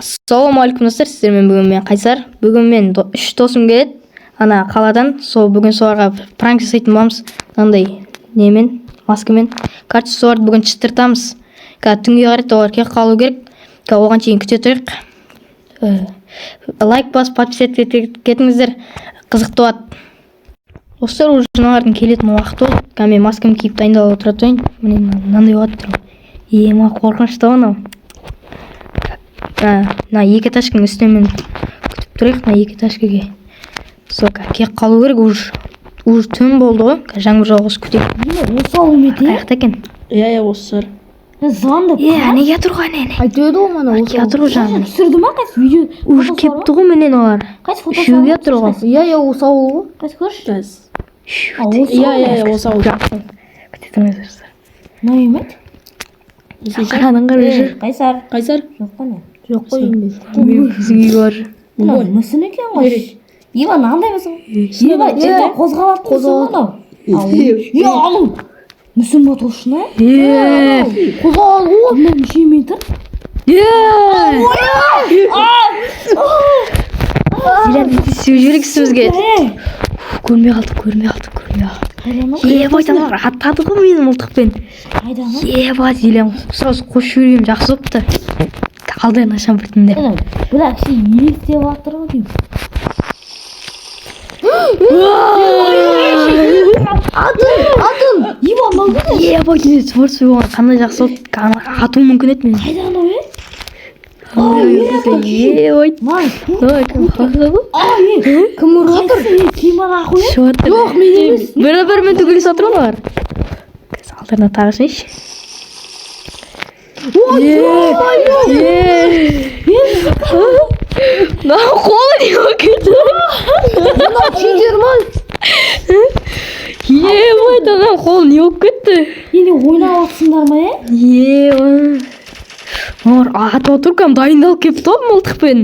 Ассалаумағалейкум достар, сіздермен бүгін мен Қайсар. Бүгін мен 3 досым келеді. Ана қаладан. Бүгін соларға пранк жасайтын боламыз. Мынандай немен, маскамен. Короче, соларды бүгін шыттыртамыз. Түнге қарай олар келіп қалу керек. Оған шейін күте тұрайық. Лайк басып, подписаться кетіңіздер. Қызықты болады. Достар, уже жаңалардың келетін уақыты болды. Мен маскамды киіп дайындалып отырайын. Мынандай болады тұрмын. Ма қорқынышты анау. На екі этажканың үстінен күтіп тұрайық, на екі этажкаге. Келіп қалу керек, уже түн болды ғой. Жаңбыр жауғысы күтейік. Осы алметі? Қаяқта екен? Иә, осы. Звондап. Неге тұрған әне? Айтады ғой мана осы. Келіп тұр ғой жаңбыр. Түсірді ма қайсы видео? Уже келіпті ғой менен олар. Қайсы фото? Үшеуге тұр ғой. Иә, осы ауыл ғой. Қайсы көрші? Иә, осы ауыл. Күте тұрмайсыздар. Не емет? Қараның қарай жүр. Қайсар? Жоқ қана. Жоқ қой енді. Біздің үй бар. Мүсін екен ғой. Ева нандай мүсін? Ева жерде қозғалады қозғалады. Алу. Мүсін ба толшына? Қозғалады ғой. Мен мүше метр. Зилен сөз жүрексімізге. Көрмей қалдық. Ебайтамар аттады ғой менің мылтықпен. Еба Зилен сразу қош жүргенім жақсы болыпты. Қалдайын ашам біртінде. Бірақ елестеп атыр ғой деймін. Атын! Еба малды? Еба келеді спорт оған қандай жақсы болды. Атуым мүмкін еді мен. Қайда анау е? Кім ұрып отыр? Кім ана ақу е? Жоқ, мен емес. Бір-бірімен түгіліс отыр олар. Алдарына тағышайшы. Қолы не өкеті? Читер ма? Ебайт адам қолы не өкетті? Енді ойнап атсыңдар ма е? Олар атып отыр кәм дайындалып кеп топ мылтықпен.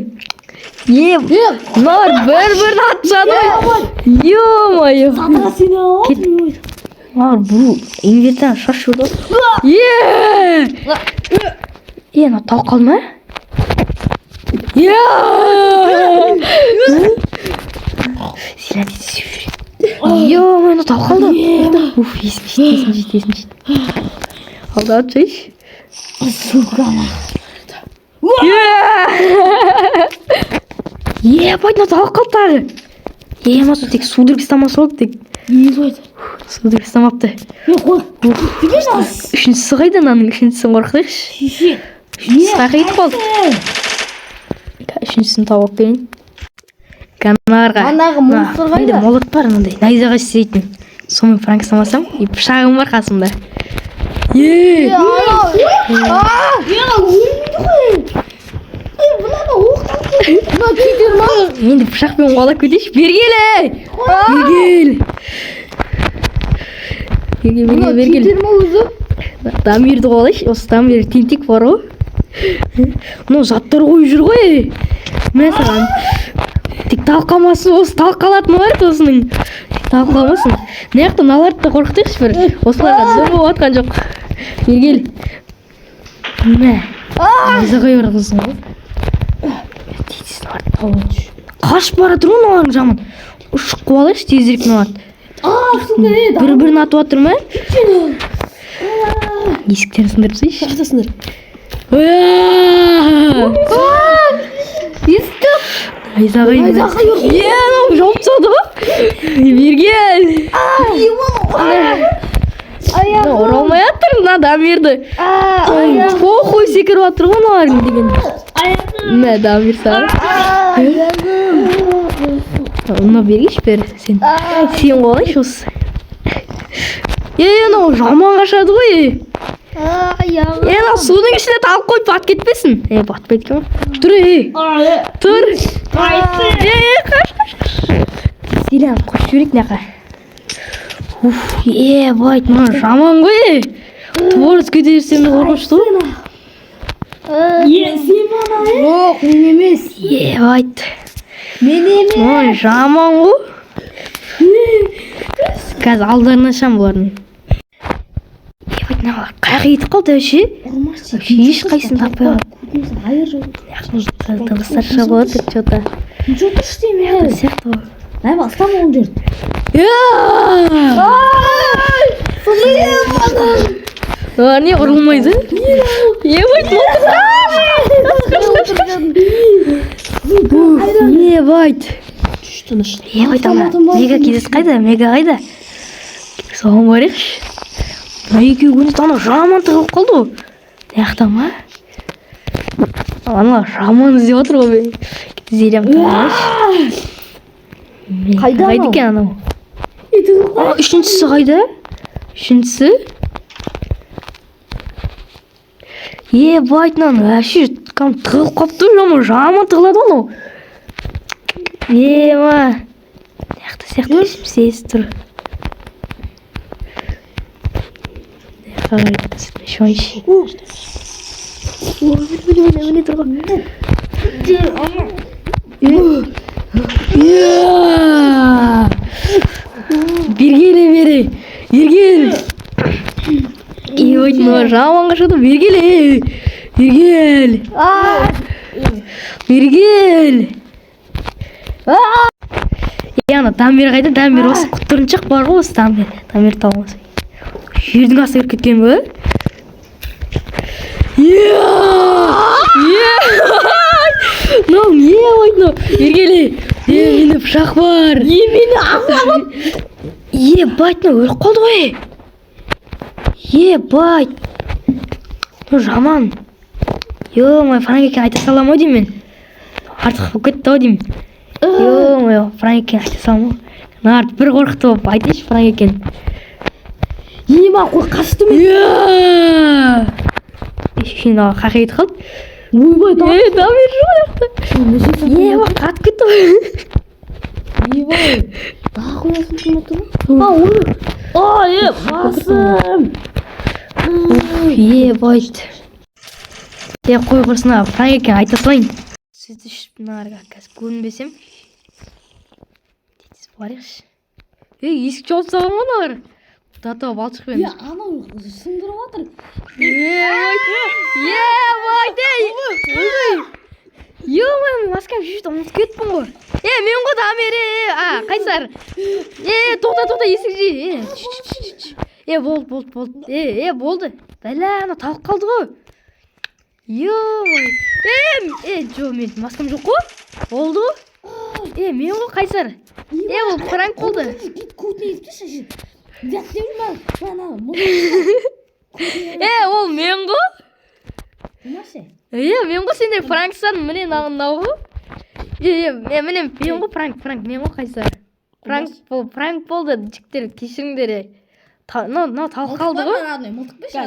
Олар бір-бірін атышады ғой. Ё-майо. Сатыға сені алып. Олар бұл инвертан шаш жүрді. Ена тауық қалды ма? Ё-майо, тауық қалды. Есім жет. Алда атшайшы. Сука. Ебать, тауық қалды тағы. Емасу тек судырып істамасы болды тек. Судырып істамапты. Үшіншісі қайда наның үшіншісін қорқытайықшы. Үшіншісі қайда қалды. Үшіншісін тауып берейін. Канарға. Анағы молықтар қайда? Молық бар мынандай. Найзаға істейтін. Сонымен пранк істамасам, пышағым бар қасымда. Енді пышақпен қолап кетейші. Бергел. Дамирді қолайшы. Осы дамир тентек бар ғой. Мұны заттар қойып жүр ғой. Мен саған тек талқамасын, осы талқалатын бар еді осының. Талқаламасын. Неяқты наларды да қорқытайықшы бір. Осыларға зор болып атқан жоқ. Бергел. Найза қой бар қызың ғой. Қашып бара тұр ғой олардың жаман. Ұшық қуалайшы тезірек мынады. Бір-бірін атып атыр ма? Есіктерін сындырып тастайшы. Жақсысыңдар. Естіп. Найза жоқ. Жауып тастады ғой. Бергел. Оралмай атыр мына дамирді. Похуй секіріп атыр ғой мыналардың деген. Мә дамир саған. Мына бергейші бері сен. Сен қолайшы осы. Мынау жаман қашады ғой. Мынау судың ішіне талып қойып бат кетпесін. Батпайды екен ғой. Тұр. Тұр. Қаш. Селен қош жүрек неқа. Байт, мына жаман ғой. Творыз көтерсем де қорқынышты ғой. Сен бана е? Жоқ, мен емес. Байт. Мен емес. Мына жаман ғой. Қазір алдарына шам бұлардың. мына қаяққа кетіп қалды вообще Ұрмашы. ешқайсысын таппай қалды. Айыр жоқ. дыбыстар шығып отыр че-то Ничего ты істейме. сияқты ғой. Ай, бастан оң жер. Не ұрылмайды? Ебать. Тыныш. Ебать ана. Мега кездес қайда? Мега қайда? Соған барайықшы. Мына екеуі көңіс ана жаман тығылып қалды ғой. Яқта ма? Ана жаман іздеп отыр ғой. Зерем тағайшы. Қайда Қайда анау? екен анау? Үшіншісі қайда? Үшіншісі? Ебать мынаны вообще кәдімгі тығылып қалыпты жаман тығылады ғой анау. Ема. Сияқты сезіп тұр. Шойши. Міне тұр ғой. Бергеле бері. Ергел. Ебать мына жаманға шықты. Бергеле. Ергел. Бергел. Ана Дамир қайда? Дамир осы құттырыншақ бар ғой осы Дамир. Дамир табылмаса. Жердің астына кіріп кеткен бе? Мынау не ойны? Ергеле. Менде пышақ бар. Мені аңғалып. Ебать, мынау өліп қалды ғой. Ебать. Ну жаман. Ё-моё, Франкеке айта салам ау деймін мен. Артық болып кетті ау деймін. Ё-моё, Франкеке айта салам ау. Нарт бір қорқыты болып айтайшы Франкекен. Ема қашты мен. Шина қаққа кетіп қалды. Ойбай, Дамир жоқ. Ема қатып кетті ғой. Ебай. Дағы қоясың кім отыр? Ой, басым. Ебать. Қой құрсына Франкекен айта салайын. Сөзді ішіп нарға қазір көрінбесем. Детіз барайықшы. Есік жауып салған ғой налар. Тата балшықпен. Анау сындырып отыр. Ё-моё, маскам шешті ұмытып кеттім ғой. Мен ғой Дамир. Қайсар. Тоқта есік же. Болды. Болды. Бәлә, ана талып қалды ғой. Ё-моё. Жо, мен маскам жоқ қой. Болды ғой. Мен ғой Қайсар. Ол пранк болды. Гит көтіне етпеші. Дәттемін мен. Ол мен ғой. Наше? Мен ғой сендер пранксан, міне нау ғой. Мен ғой пранк, мен ғой Қайсар. Пранк болды, жіктер, кешіріңдер. Мынау талып қалды ғой. Мылтық беші.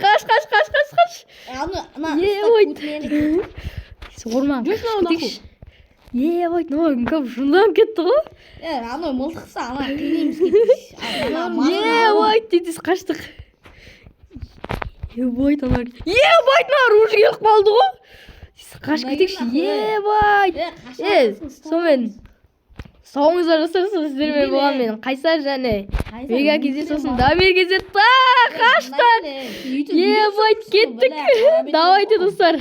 Қаш. Орман. Мынау кім жынданып кетті ғой. Анау мылтықса, ана қинеміз кетті. Детіз қаштық. Мынау оружие келіп қалды ғой. Қашып кетекші. Сонымен соңыңыздар жасарсыз сіздермен болған мен Қайсар және Мега кездес сосын Дамир кездесті. Қаштық. Кеттік. Давайте достар.